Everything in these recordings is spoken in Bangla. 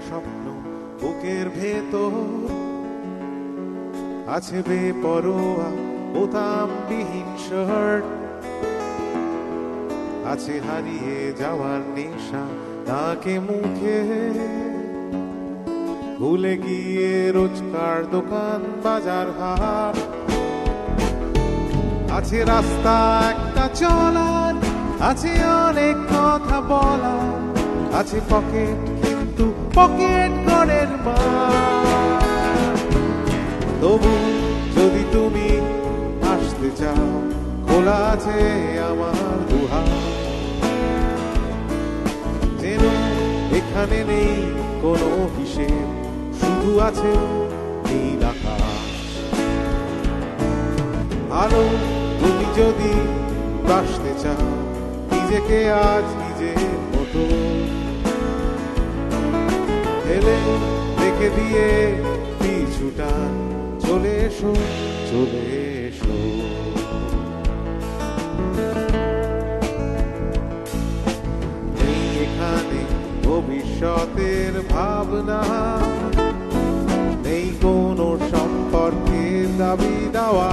স্বপ্ন বুকের ভেতর, আছে বেপরোয়া বোতামবিহীন শার্ট, আছে হারিয়ে যাওয়ার নেশা নাকে মুখে, ভুলে গিয়ে রোজকার দোকান বাজার হাট, আছে রাস্তা একটা চলার, আছে অনেক কথা বলার, আছে পকেট কিন্তু পকেট ঘরের মা। তবু যদি তুমি আসতে চাও, খোলা আছে আমার দুহাত, যেন এখানে নেই কোনো হিসেব, শুধু আছে নীল আকাশ। আলো তুমি যদি বাসতে চাও, নিজেকে আজ নিজের মতো ফেলে রেখে দিয়ে পিছুটা চলে এসো, চলে এসো। নেই এখানে ভবিষ্যতের ভাবনা, নেই কোনো সম্পর্কের দাবি দেওয়া,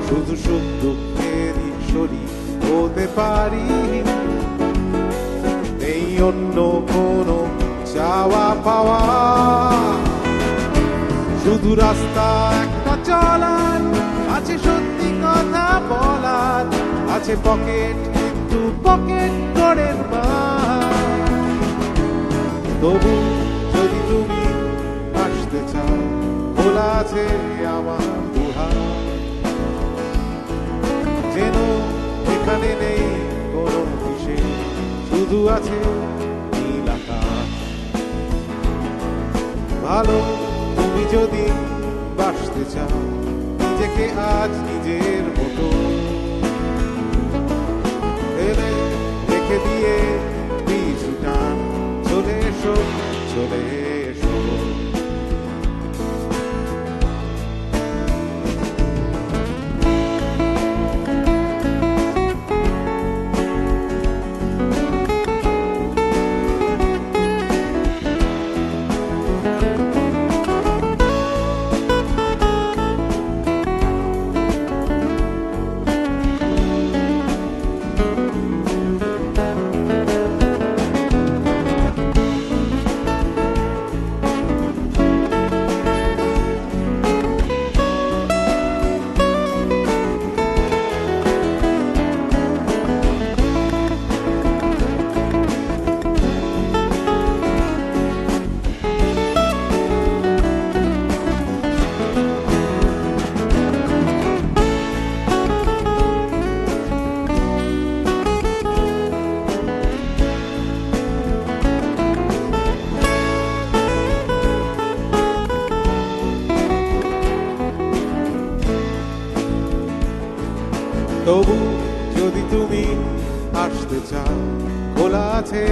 শুধু সুখ দুঃখেরই শরীর হতে পারি, নেই অন্য কোনো চাওয়া পাওয়া, শুধু রাস্তা একটা চলার, আছে সত্যি কথা বলার, আছে পকেট কিন্তু পকেট ঘরের মা। তবু যদি তুমি আসতে চাও, খোলা আছে আমার দুহাত, যেন এখানে নেই কোনো হিসেব, শুধু আছে নীল আকাশ। ভালো তুমি যদি বাসতে চাও, নিজেকে আজ নিজের মতো ফেলে রেখে দিয়ে পিছুটা চলে এসো, চলে এসো। তবু যদি তুমি আসতে চাও, খোলা আছে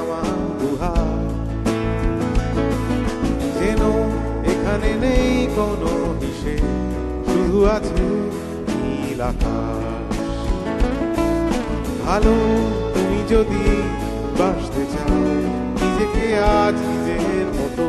আমার দুহাত, যেন এখানে নেই কোনো হিসেব, শুধু আছে নীল আকাশ। ভালো তুমি যদি বাসতে চাও, নিজেকে আজ নিজের মতো